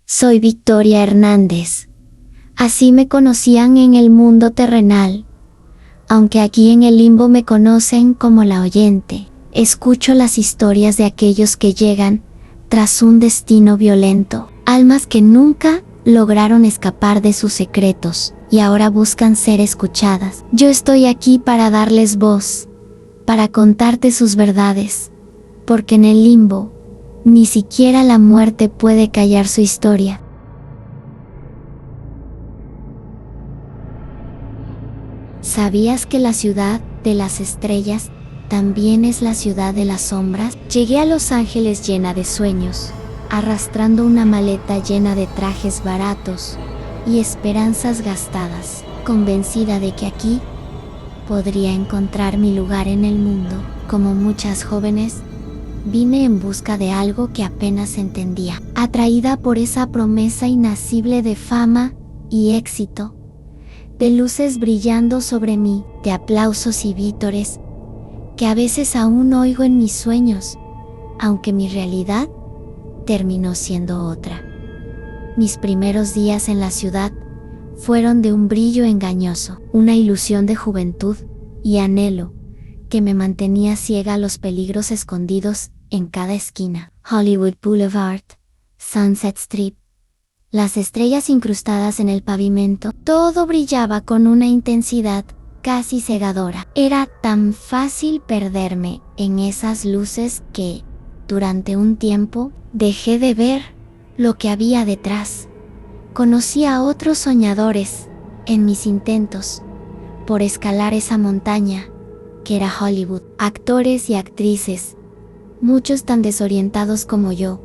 Soy Victoria Hernández. Así me conocían en el mundo terrenal, aunque aquí en el limbo me conocen como la oyente. Escucho las historias de aquellos que llegan tras un destino violento, almas que nunca lograron escapar de sus secretos y ahora buscan ser escuchadas. Yo estoy aquí para darles voz, para contarte sus verdades, porque en el limbo ni siquiera la muerte puede callar su historia. ¿Sabías que la ciudad de las estrellas también es la ciudad de las sombras? Llegué a Los Ángeles llena de sueños, arrastrando una maleta llena de trajes baratos y esperanzas gastadas, convencida de que aquí podría encontrar mi lugar en el mundo. Como muchas jóvenes, vine en busca de algo que apenas entendía, atraída por esa promesa inacible de fama y éxito, de luces brillando sobre mí, de aplausos y vítores que a veces aún oigo en mis sueños, aunque mi realidad terminó siendo otra. Mis primeros días en la ciudad fueron de un brillo engañoso, una ilusión de juventud y anhelo que me mantenía ciega a los peligros escondidos en cada esquina. Hollywood Boulevard, Sunset Strip, las estrellas incrustadas en el pavimento, todo brillaba con una intensidad casi cegadora. Era tan fácil perderme en esas luces que, durante un tiempo, dejé de ver lo que había detrás. Conocí a otros soñadores en mis intentos por escalar esa montaña que era Hollywood, actores y actrices, muchos tan desorientados como yo,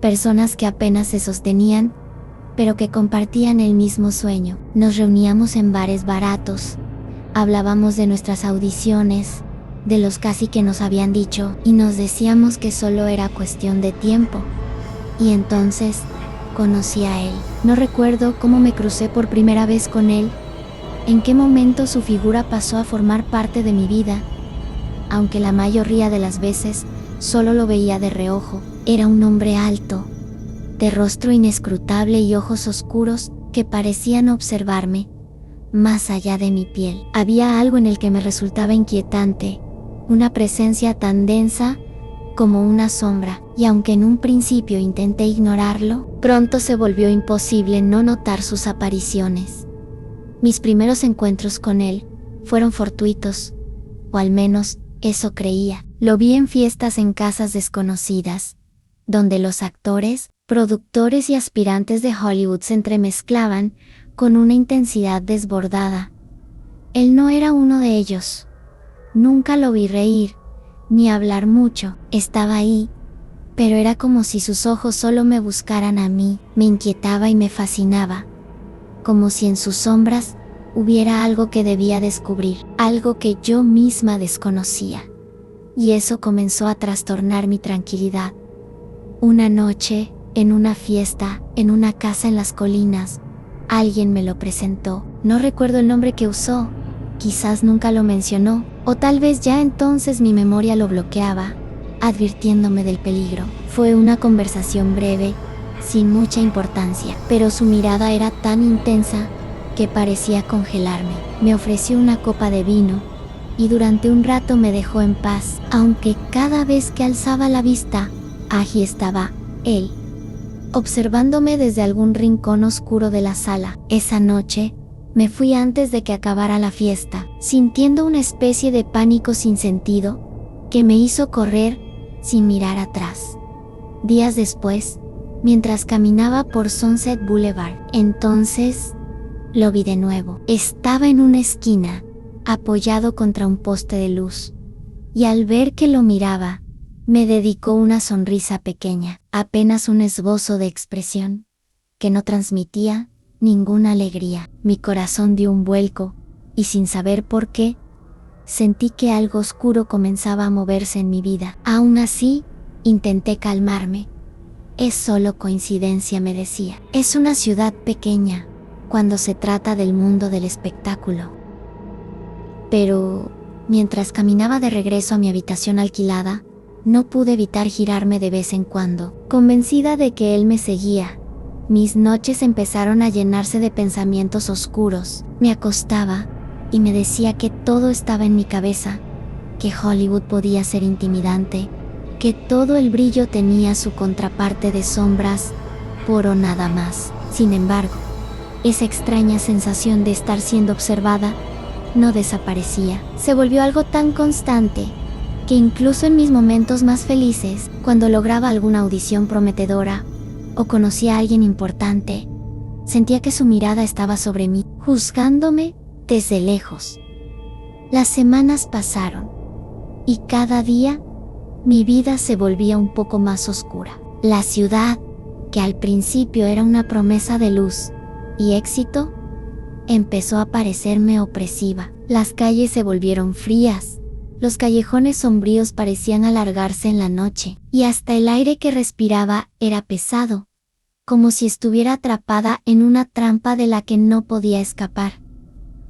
personas que apenas se sostenían, pero que compartían el mismo sueño. Nos reuníamos en bares baratos, hablábamos de nuestras audiciones, de los casi que nos habían dicho, y nos decíamos que solo era cuestión de tiempo. Y entonces conocí a él. No recuerdo cómo me crucé por primera vez con él, en qué momento su figura pasó a formar parte de mi vida, aunque la mayoría de las veces solo lo veía de reojo. Era un hombre alto, de rostro inescrutable y ojos oscuros que parecían observarme más allá de mi piel. Había algo en el que me resultaba inquietante, una presencia tan densa como una sombra, y aunque en un principio intenté ignorarlo, pronto se volvió imposible no notar sus apariciones. Mis primeros encuentros con él fueron fortuitos, o al menos eso creía. Lo vi en fiestas en casas desconocidas, donde los actores, productores y aspirantes de Hollywood se entremezclaban con una intensidad desbordada. Él no era uno de ellos. Nunca lo vi reír, ni hablar mucho. Estaba ahí, pero era como si sus ojos solo me buscaran a mí. Me inquietaba y me fascinaba, como si en sus sombras hubiera algo que debía descubrir, algo que yo misma desconocía. Y eso comenzó a trastornar mi tranquilidad. Una noche, en una fiesta, en una casa en las colinas, alguien me lo presentó. No recuerdo el nombre que usó, quizás nunca lo mencionó, o tal vez ya entonces mi memoria lo bloqueaba, advirtiéndome del peligro. Fue una conversación breve, sin mucha importancia, pero su mirada era tan intensa que parecía congelarme. Me ofreció una copa de vino y durante un rato me dejó en paz, aunque cada vez que alzaba la vista, allí estaba él, observándome desde algún rincón oscuro de la sala. Esa noche me fui antes de que acabara la fiesta, sintiendo una especie de pánico sin sentido que me hizo correr sin mirar atrás. Días después, mientras caminaba por Sunset Boulevard, entonces lo vi de nuevo. Estaba en una esquina, apoyado contra un poste de luz, y al ver que lo miraba, me dedicó una sonrisa pequeña, apenas un esbozo de expresión, que no transmitía ninguna alegría. Mi corazón dio un vuelco, y sin saber por qué, sentí que algo oscuro comenzaba a moverse en mi vida. Aún así, intenté calmarme. Es solo coincidencia, me decía. Es una ciudad pequeña, cuando se trata del mundo del espectáculo. Pero, mientras caminaba de regreso a mi habitación alquilada, no pude evitar girarme de vez en cuando, convencida de que él me seguía, Mis noches empezaron a llenarse de pensamientos oscuros. Me acostaba y me decía que todo estaba en mi cabeza, que Hollywood podía ser intimidante, que todo el brillo tenía su contraparte de sombras, o nada más. Sin embargo, esa extraña sensación de estar siendo observada no desaparecía. Se volvió algo tan constante que incluso en mis momentos más felices, cuando lograba alguna audición prometedora o conocía a alguien importante, sentía que su mirada estaba sobre mí, juzgándome desde lejos. Las semanas pasaron y cada día mi vida se volvía un poco más oscura. La ciudad, que al principio era una promesa de luz y éxito, empezó a parecerme opresiva. Las calles se volvieron frías, los callejones sombríos parecían alargarse en la noche, y hasta el aire que respiraba era pesado, como si estuviera atrapada en una trampa de la que no podía escapar.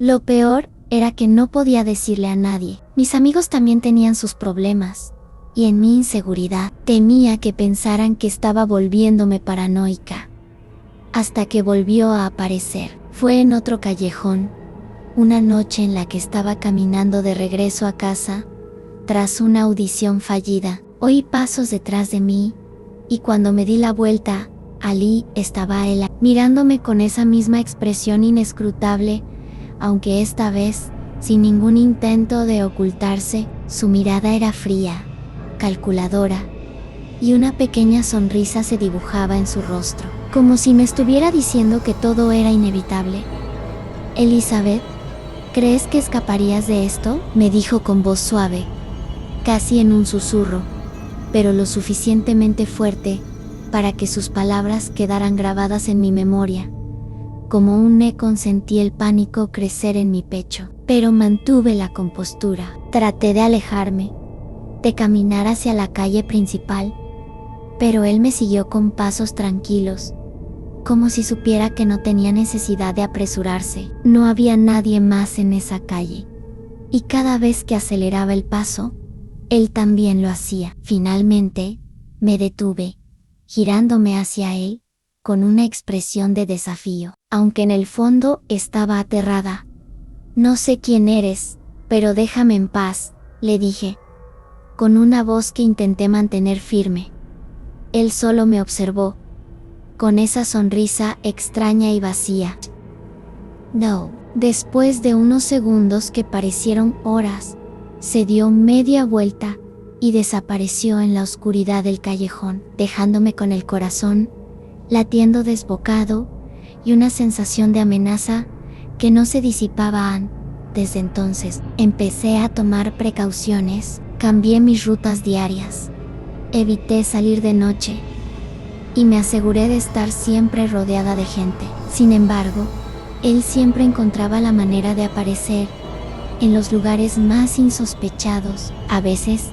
Lo peor era que no podía decirle a nadie. Mis amigos también tenían sus problemas, y en mi inseguridad temía que pensaran que estaba volviéndome paranoica. Hasta que volvió a aparecer. Fue en otro callejón, una noche en la que estaba caminando de regreso a casa, tras una audición fallida. Oí pasos detrás de mí, y cuando me di la vuelta, allí estaba él, mirándome con esa misma expresión inescrutable, aunque esta vez, sin ningún intento de ocultarse. Su mirada era fría, calculadora, y una pequeña sonrisa se dibujaba en su rostro, como si me estuviera diciendo que todo era inevitable. «Elizabeth, ¿crees que escaparías de esto?», me dijo con voz suave, casi en un susurro, pero lo suficientemente fuerte para que sus palabras quedaran grabadas en mi memoria. Como un eco sentí el pánico crecer en mi pecho, pero mantuve la compostura. Traté de alejarme, de caminar hacia la calle principal, pero él me siguió con pasos tranquilos, como si supiera que no tenía necesidad de apresurarse. No había nadie más en esa calle, y cada vez que aceleraba el paso, él también lo hacía. Finalmente, me detuve, girándome hacia él, con una expresión de desafío, aunque en el fondo estaba aterrada. «No sé quién eres, pero déjame en paz», le dije, con una voz que intenté mantener firme. Él solo me observó, con esa sonrisa extraña y vacía. «No». Después de unos segundos que parecieron horas, se dio media vuelta y desapareció en la oscuridad del callejón, dejándome con el corazón latiendo desbocado y una sensación de amenaza que no se disipaba. Desde entonces, empecé a tomar precauciones, cambié mis rutas diarias, evité salir de noche y me aseguré de estar siempre rodeada de gente. Sin embargo, él siempre encontraba la manera de aparecer en los lugares más insospechados. A veces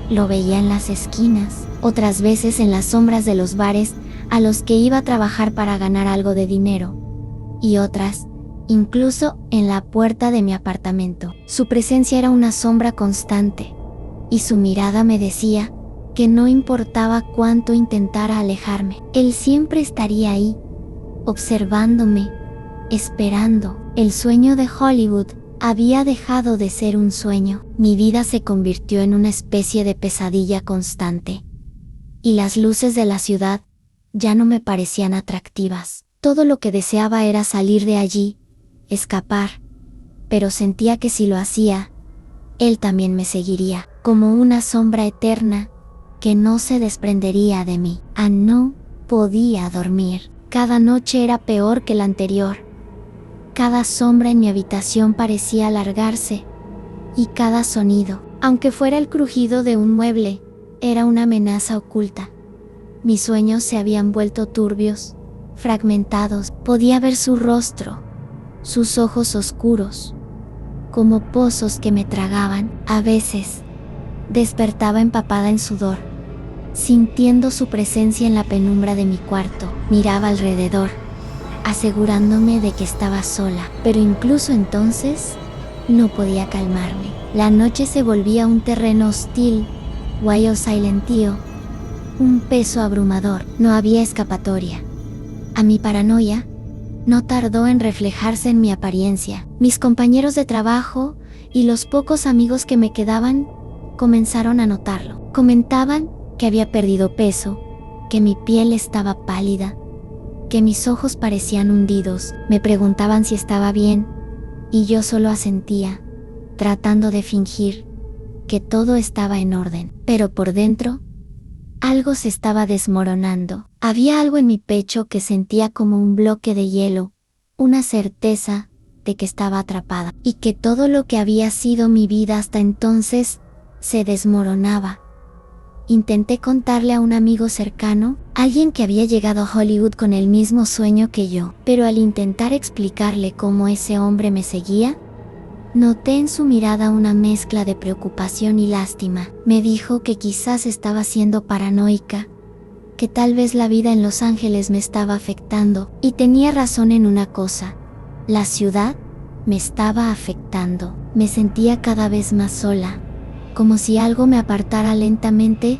lo veía en las esquinas, otras veces en las sombras de los bares a los que iba a trabajar para ganar algo de dinero, y otras, incluso en la puerta de mi apartamento. Su presencia era una sombra constante, y su mirada me decía que no importaba cuánto intentara alejarme, él siempre estaría ahí, observándome, esperando. El sueño de Hollywood había dejado de ser un sueño. Mi vida se convirtió en una especie de pesadilla constante, y las luces de la ciudad ya no me parecían atractivas. Todo lo que deseaba era salir de allí, escapar, pero sentía que si lo hacía, él también me seguiría, como una sombra eterna que no se desprendería de mí. No podía dormir. Cada noche era peor que la anterior. Cada sombra en mi habitación parecía alargarse, y cada sonido, aunque fuera el crujido de un mueble, era una amenaza oculta. Mis sueños se habían vuelto turbios, fragmentados. Podía ver su rostro, sus ojos oscuros, como pozos que me tragaban. A veces, despertaba empapada en sudor, sintiendo su presencia en la penumbra de mi cuarto. Miraba alrededor, asegurándome de que estaba sola, pero incluso entonces, no podía calmarme. La noche se volvía un terreno hostil, Wild Silent Hill, un peso abrumador. No había escapatoria. a mi paranoia no tardó en reflejarse en mi apariencia. Mis compañeros de trabajo y los pocos amigos que me quedaban comenzaron a notarlo. Comentaban que había perdido peso, que mi piel estaba pálida, que mis ojos parecían hundidos. Me preguntaban si estaba bien y yo solo asentía, tratando de fingir que todo estaba en orden. Pero por dentro, algo se estaba desmoronando. Había algo en mi pecho que sentía como un bloque de hielo, una certeza de que estaba atrapada y que todo lo que había sido mi vida hasta entonces se desmoronaba. Intenté contarle a un amigo cercano, alguien que había llegado a Hollywood con el mismo sueño que yo, pero al intentar explicarle cómo ese hombre me seguía, noté en su mirada una mezcla de preocupación y lástima. Me dijo que quizás estaba siendo paranoica, que tal vez la vida en Los Ángeles me estaba afectando, y tenía razón en una cosa: la ciudad me estaba afectando. Me sentía cada vez más sola, como si algo me apartara lentamente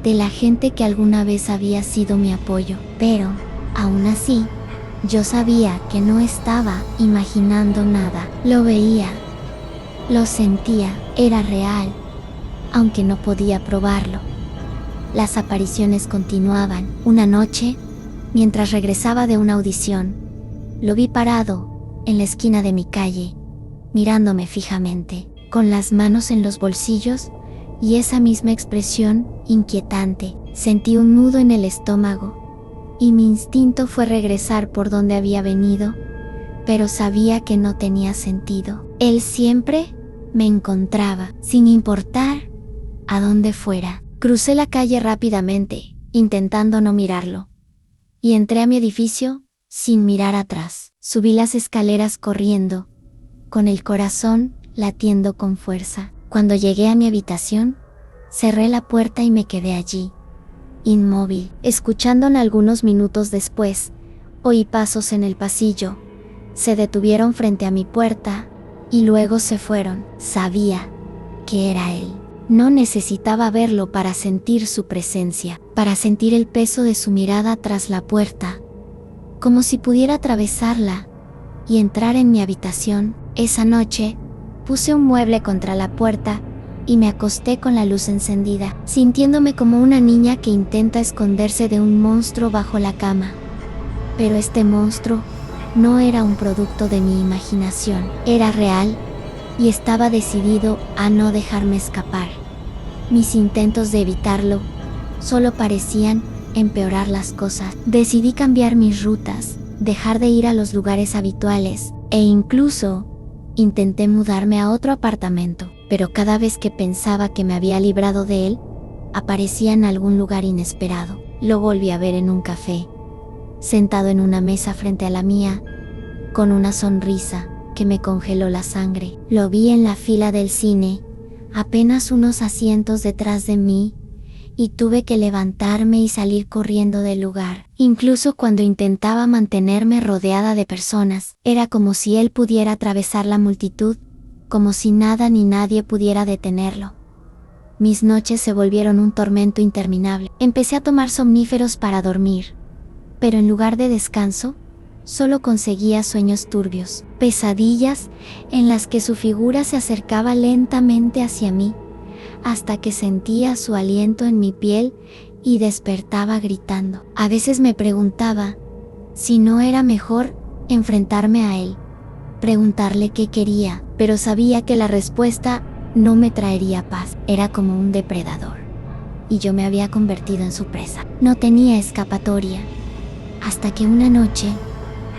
de la gente que alguna vez había sido mi apoyo. Pero, aún así, yo sabía que no estaba imaginando nada. Lo veía, lo sentía, era real, aunque no podía probarlo. Las apariciones continuaban. Una noche, mientras regresaba de una audición, lo vi parado en la esquina de mi calle, mirándome fijamente, con las manos en los bolsillos y esa misma expresión inquietante. Sentí un nudo en el estómago y mi instinto fue regresar por donde había venido, pero sabía que no tenía sentido. Él siempre me encontraba, sin importar a dónde fuera. Crucé la calle rápidamente, intentando no mirarlo, y entré a mi edificio sin mirar atrás. Subí las escaleras corriendo, con el corazón latiendo con fuerza. Cuando llegué a mi habitación, cerré la puerta y me quedé allí, inmóvil. Escuchándolo algunos minutos después, oí pasos en el pasillo. Se detuvieron frente a mi puerta y luego se fueron. Sabía que era él. No necesitaba verlo para sentir su presencia, para sentir el peso de su mirada tras la puerta, como si pudiera atravesarla y entrar en mi habitación. Esa noche, puse un mueble contra la puerta y me acosté con la luz encendida, sintiéndome como una niña que intenta esconderse de un monstruo bajo la cama. Pero este monstruo no era un producto de mi imaginación, era real y estaba decidido a no dejarme escapar. Mis intentos de evitarlo solo parecían empeorar las cosas. Decidí cambiar mis rutas, dejar de ir a los lugares habituales e incluso intenté mudarme a otro apartamento, pero cada vez que pensaba que me había librado de él, aparecía en algún lugar inesperado. Lo volví a ver en un café, sentado en una mesa frente a la mía, con una sonrisa que me congeló la sangre. Lo vi en la fila del cine, apenas unos asientos detrás de mí, y tuve que levantarme y salir corriendo del lugar. Incluso cuando intentaba mantenerme rodeada de personas, era como si él pudiera atravesar la multitud, como si nada ni nadie pudiera detenerlo. Mis noches se volvieron un tormento interminable. Empecé a tomar somníferos para dormir, pero en lugar de descanso, solo conseguía sueños turbios, pesadillas en las que su figura se acercaba lentamente hacia mí, hasta que sentía su aliento en mi piel y despertaba gritando. A veces me preguntaba si no era mejor enfrentarme a él, preguntarle qué quería, pero sabía que la respuesta no me traería paz. Era como un depredador, y yo me había convertido en su presa. No tenía escapatoria, hasta que una noche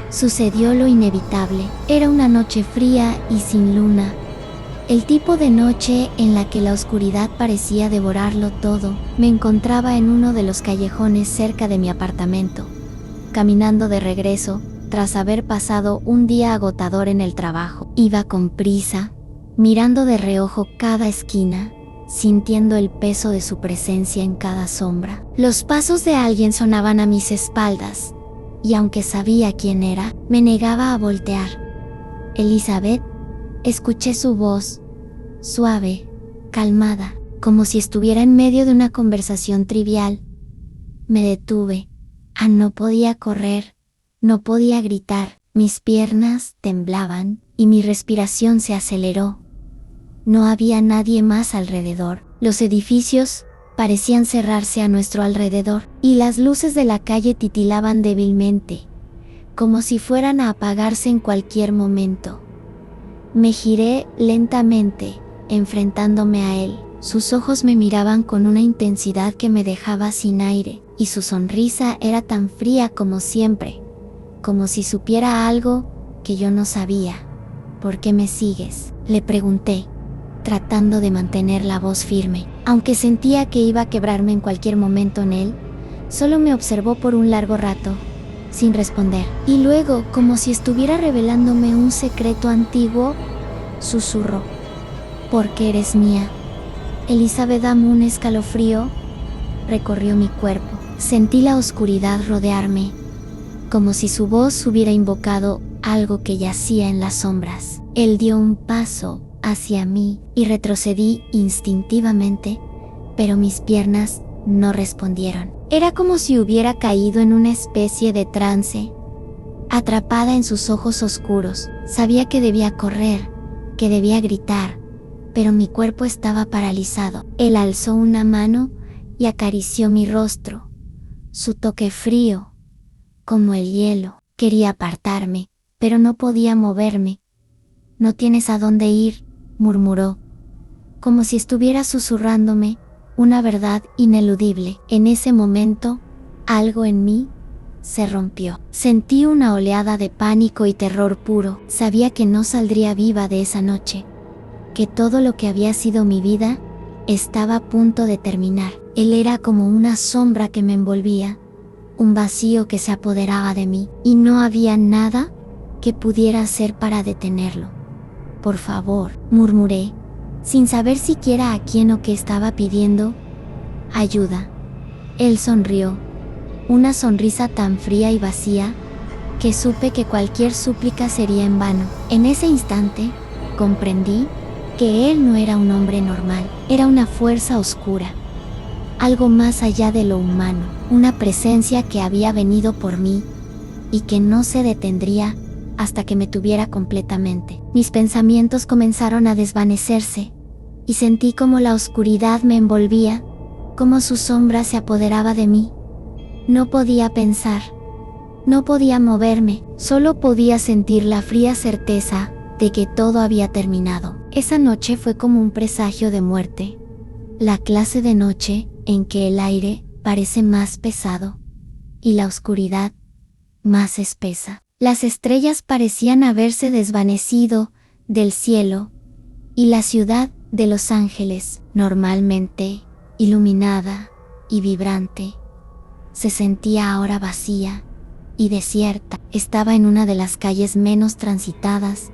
sucedió lo inevitable. Era una noche fría y sin luna, el tipo de noche en la que la oscuridad parecía devorarlo todo. Me encontraba en uno de los callejones cerca de mi apartamento, caminando de regreso, tras haber pasado un día agotador en el trabajo. Iba con prisa, mirando de reojo cada esquina, sintiendo el peso de su presencia en cada sombra. Los pasos de alguien sonaban a mis espaldas, y aunque sabía quién era, me negaba a voltear. Elizabeth, escuché su voz, suave, calmada, como si estuviera en medio de una conversación trivial. Me detuve. No podía correr, No podía gritar, mis piernas temblaban y mi respiración se aceleró. No había nadie más alrededor. Los edificios parecían cerrarse a nuestro alrededor y las luces de la calle titilaban débilmente, como si fueran a apagarse en cualquier momento. Me giré lentamente, enfrentándome a él. Sus ojos me miraban con una intensidad que me dejaba sin aire, y su sonrisa era tan fría como siempre, como si supiera algo que yo no sabía. ¿Por qué me sigues?, le pregunté, tratando de mantener la voz firme. Aunque sentía que iba a quebrarme en cualquier momento en él, solo me observó por un largo rato, sin responder. Y luego, como si estuviera revelándome un secreto antiguo, susurró: «Porque eres mía». Elizabeth, un escalofrío recorrió mi cuerpo. Sentí la oscuridad rodearme, como si su voz hubiera invocado algo que yacía en las sombras. Él dio un paso hacia mí y retrocedí instintivamente, pero mis piernas no respondieron. Era como si hubiera caído en una especie de trance, atrapada en sus ojos oscuros. Sabía que debía correr, que debía gritar, pero mi cuerpo estaba paralizado. Él alzó una mano y acarició mi rostro. Su toque frío, como el hielo. Quería apartarme, pero no podía moverme. «No tienes a dónde ir», murmuró, como si estuviera susurrándome una verdad ineludible. En ese momento, algo en mí se rompió. Sentí una oleada de pánico y terror puro. Sabía que no saldría viva de esa noche, que todo lo que había sido mi vida estaba a punto de terminar. Él era como una sombra que me envolvía, un vacío que se apoderaba de mí, y no había nada que pudiera hacer para detenerlo. «Por favor», murmuré, sin saber siquiera a quién o qué estaba pidiendo ayuda. Él sonrió, una sonrisa tan fría y vacía que supe que cualquier súplica sería en vano. En ese instante, comprendí que él no era un hombre normal, era una fuerza oscura, algo más allá de lo humano, una presencia que había venido por mí y que no se detendría hasta que me tuviera completamente. Mis pensamientos comenzaron a desvanecerse, y sentí como la oscuridad me envolvía, como su sombra se apoderaba de mí. No podía pensar, no podía moverme, solo podía sentir la fría certeza de que todo había terminado. Esa noche fue como un presagio de muerte, la clase de noche en que el aire parece más pesado y la oscuridad más espesa. Las estrellas parecían haberse desvanecido del cielo, y la ciudad de Los Ángeles, normalmente iluminada y vibrante, se sentía ahora vacía y desierta. Estaba en una de las calles menos transitadas,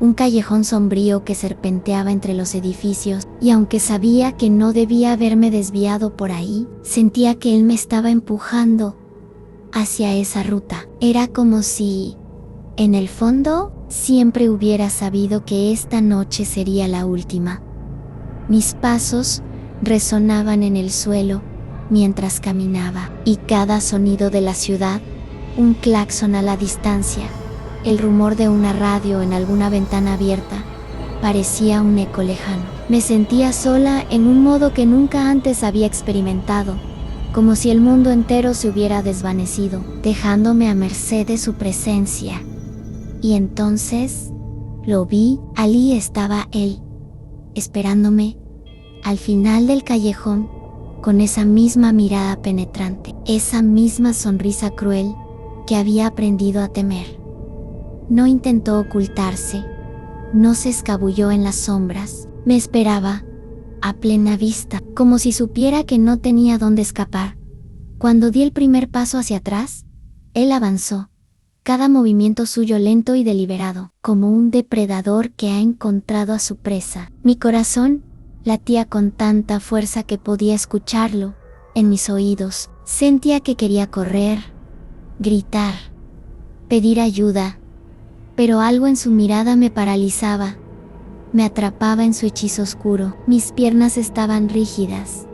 un callejón sombrío que serpenteaba entre los edificios, y aunque sabía que no debía haberme desviado por ahí, sentía que él me estaba empujando hacia esa ruta. Era como si, en el fondo, siempre hubiera sabido que esta noche sería la última. Mis pasos resonaban en el suelo mientras caminaba, y cada sonido de la ciudad, un claxon a la distancia, el rumor de una radio en alguna ventana abierta, parecía un eco lejano. Me sentía sola en un modo que nunca antes había experimentado, como si el mundo entero se hubiera desvanecido, dejándome a merced de su presencia. Y entonces lo vi. Allí estaba él, esperándome, al final del callejón, con esa misma mirada penetrante, esa misma sonrisa cruel que había aprendido a temer. No intentó ocultarse, no se escabulló en las sombras, me esperaba, a plena vista, como si supiera que no tenía dónde escapar. Cuando di el primer paso hacia atrás, él avanzó, cada movimiento suyo lento y deliberado, como un depredador que ha encontrado a su presa. Mi corazón latía con tanta fuerza que podía escucharlo en mis oídos. Sentía que quería correr, gritar, pedir ayuda, pero algo en su mirada me paralizaba, me atrapaba en su hechizo oscuro. Mis piernas estaban rígidas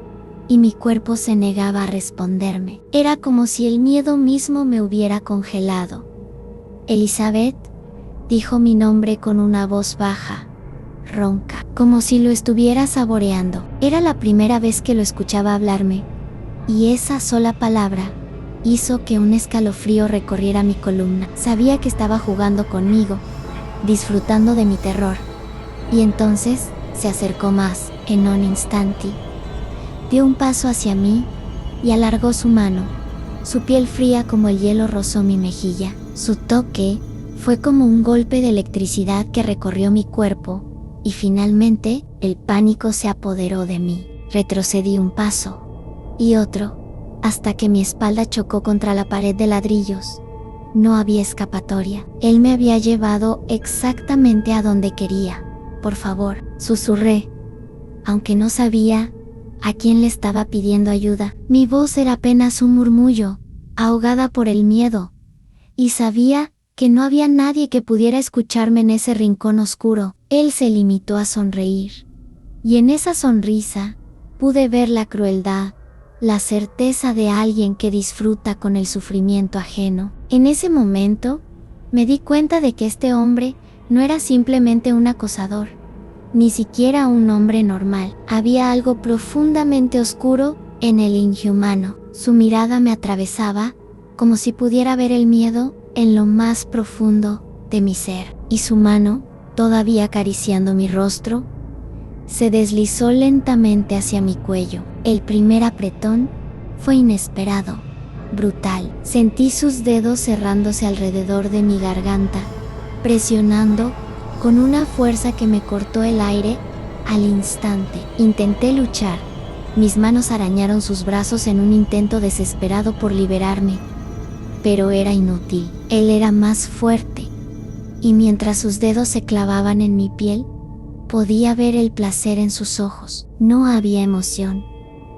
y mi cuerpo se negaba a responderme. Era como si el miedo mismo me hubiera congelado. Elizabeth, dijo mi nombre con una voz baja, ronca, como si lo estuviera saboreando. Era la primera vez que lo escuchaba hablarme, y esa sola palabra hizo que un escalofrío recorriera mi columna. Sabía que estaba jugando conmigo, disfrutando de mi terror. Y entonces se acercó más. En un instante, dio un paso hacia mí y alargó su mano. Su piel fría como el hielo rozó mi mejilla. Su toque fue como un golpe de electricidad que recorrió mi cuerpo, y finalmente el pánico se apoderó de mí. Retrocedí un paso y otro, hasta que mi espalda chocó contra la pared de ladrillos. No había escapatoria. Él me había llevado exactamente a donde quería. Por favor, susurré, aunque no sabía a quién le estaba pidiendo ayuda. Mi voz era apenas un murmullo, ahogada por el miedo, y sabía que no había nadie que pudiera escucharme en ese rincón oscuro. Él se limitó a sonreír, y en esa sonrisa pude ver la crueldad, la certeza de alguien que disfruta con el sufrimiento ajeno. En ese momento, me di cuenta de que este hombre no era simplemente un acosador, ni siquiera un hombre normal. Había algo profundamente oscuro en el inhumano. Su mirada me atravesaba, como si pudiera ver el miedo en lo más profundo de mi ser. Y su mano, todavía acariciando mi rostro, se deslizó lentamente hacia mi cuello. El primer apretón fue inesperado, brutal. Sentí sus dedos cerrándose alrededor de mi garganta, presionando con una fuerza que me cortó el aire al instante. Intenté luchar. Mis manos arañaron sus brazos en un intento desesperado por liberarme, pero era inútil. Él era más fuerte, y mientras sus dedos se clavaban en mi piel, podía ver el placer en sus ojos. No había emoción,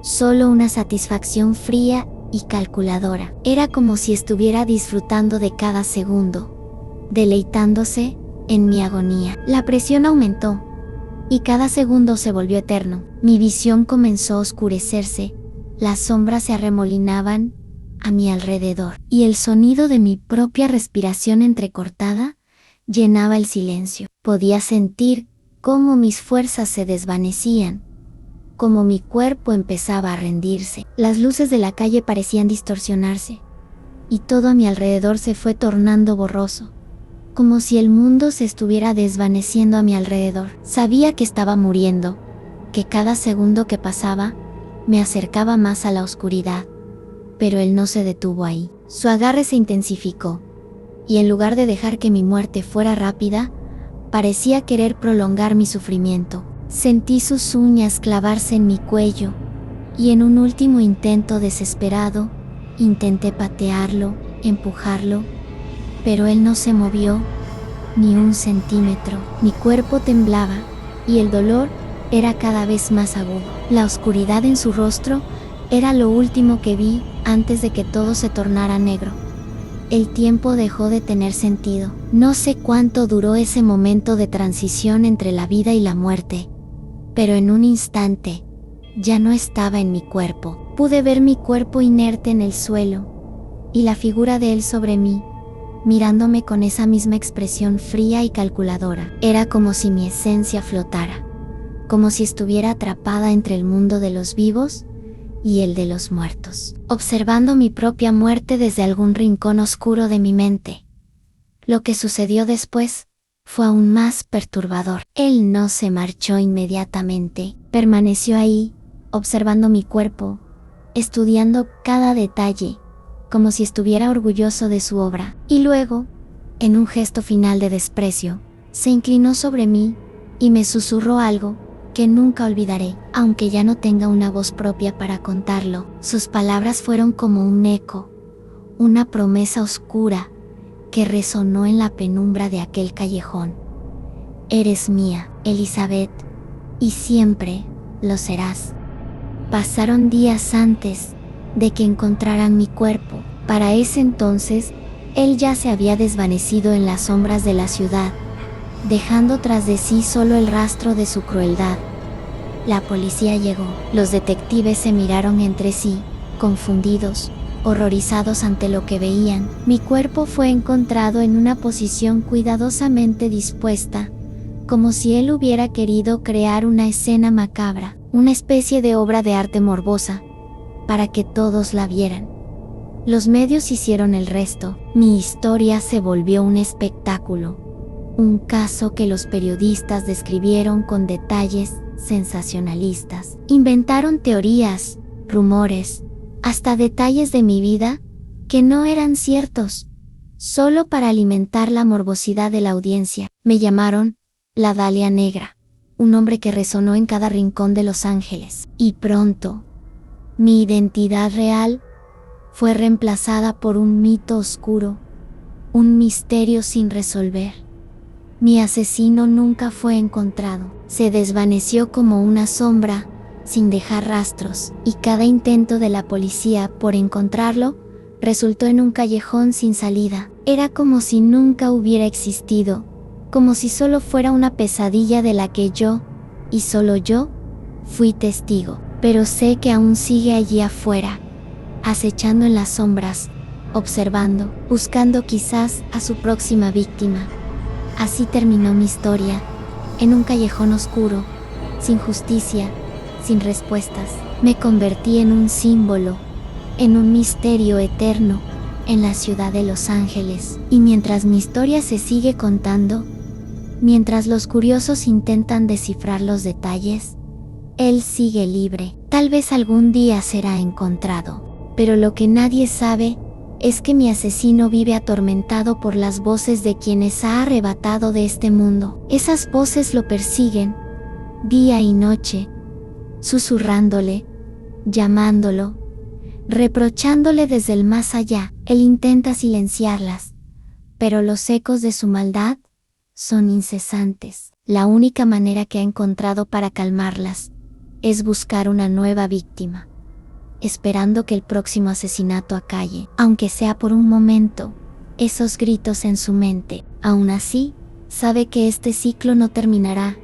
solo una satisfacción fría y calculadora. Era como si estuviera disfrutando de cada segundo, deleitándose en mi agonía. La presión aumentó, y cada segundo se volvió eterno. Mi visión comenzó a oscurecerse, las sombras se arremolinaban a mi alrededor, y el sonido de mi propia respiración entrecortada llenaba el silencio. Podía sentir cómo mis fuerzas se desvanecían, cómo mi cuerpo empezaba a rendirse. Las luces de la calle parecían distorsionarse, y todo a mi alrededor se fue tornando borroso, como si el mundo se estuviera desvaneciendo a mi alrededor. Sabía que estaba muriendo, que cada segundo que pasaba me acercaba más a la oscuridad, pero él no se detuvo ahí. Su agarre se intensificó, y en lugar de dejar que mi muerte fuera rápida, parecía querer prolongar mi sufrimiento. Sentí sus uñas clavarse en mi cuello, y en un último intento desesperado, intenté patearlo, empujarlo, pero él no se movió ni un centímetro. Mi cuerpo temblaba, y el dolor era cada vez más agudo. La oscuridad en su rostro era lo último que vi antes de que todo se tornara negro. El tiempo dejó de tener sentido. No sé cuánto duró ese momento de transición entre la vida y la muerte, pero en un instante, ya no estaba en mi cuerpo. Pude ver mi cuerpo inerte en el suelo, y la figura de él sobre mí, mirándome con esa misma expresión fría y calculadora. Era como si mi esencia flotara, como si estuviera atrapada entre el mundo de los vivos y el de los muertos, observando mi propia muerte desde algún rincón oscuro de mi mente. Lo que sucedió después fue aún más perturbador. Él no se marchó inmediatamente, permaneció ahí, observando mi cuerpo, estudiando cada detalle, como si estuviera orgulloso de su obra. Y luego, en un gesto final de desprecio, se inclinó sobre mí y me susurró algo que nunca olvidaré, aunque ya no tenga una voz propia para contarlo. Sus palabras fueron como un eco, una promesa oscura que resonó en la penumbra de aquel callejón. Eres mía, Elizabeth, y siempre lo serás. Pasaron días antes de que encontraran mi cuerpo. Para ese entonces, él ya se había desvanecido en las sombras de la ciudad, dejando tras de sí solo el rastro de su crueldad. La policía llegó. Los detectives se miraron entre sí, confundidos, horrorizados ante lo que veían. Mi cuerpo fue encontrado en una posición cuidadosamente dispuesta, como si él hubiera querido crear una escena macabra, una especie de obra de arte morbosa, para que todos la vieran. Los medios hicieron el resto. Mi historia se volvió un espectáculo, un caso que los periodistas describieron con detalles sensacionalistas. Inventaron teorías, rumores, hasta detalles de mi vida que no eran ciertos, solo para alimentar la morbosidad de la audiencia. Me llamaron la Dalia Negra, un nombre que resonó en cada rincón de Los Ángeles. Y pronto, mi identidad real fue reemplazada por un mito oscuro, un misterio sin resolver. Mi asesino nunca fue encontrado. Se desvaneció como una sombra, sin dejar rastros, y cada intento de la policía por encontrarlo resultó en un callejón sin salida. Era como si nunca hubiera existido, como si solo fuera una pesadilla de la que yo, y solo yo, fui testigo. Pero sé que aún sigue allí afuera, acechando en las sombras, observando, buscando quizás a su próxima víctima. Así terminó mi historia, en un callejón oscuro, sin justicia, sin respuestas. Me convertí en un símbolo, en un misterio eterno, en la ciudad de Los Ángeles. Y mientras mi historia se sigue contando, mientras los curiosos intentan descifrar los detalles, él sigue libre. Tal vez algún día será encontrado. Pero lo que nadie sabe es que mi asesino vive atormentado por las voces de quienes ha arrebatado de este mundo. Esas voces lo persiguen, día y noche, susurrándole, llamándolo, reprochándole desde el más allá. Él intenta silenciarlas, pero los ecos de su maldad son incesantes. La única manera que ha encontrado para calmarlas es buscar una nueva víctima, esperando que el próximo asesinato acalle, aunque sea por un momento, esos gritos en su mente. Aún así, sabe que este ciclo no terminará,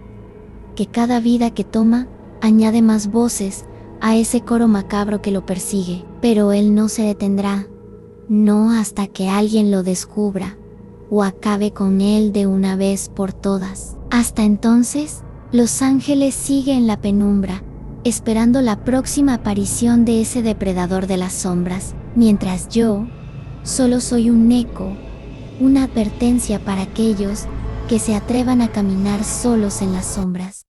que cada vida que toma añade más voces a ese coro macabro que lo persigue. Pero él no se detendrá, no hasta que alguien lo descubra o acabe con él de una vez por todas. Hasta entonces, Los Ángeles sigue en la penumbra, esperando la próxima aparición de ese depredador de las sombras, mientras yo solo soy un eco, una advertencia para aquellos que se atrevan a caminar solos en las sombras.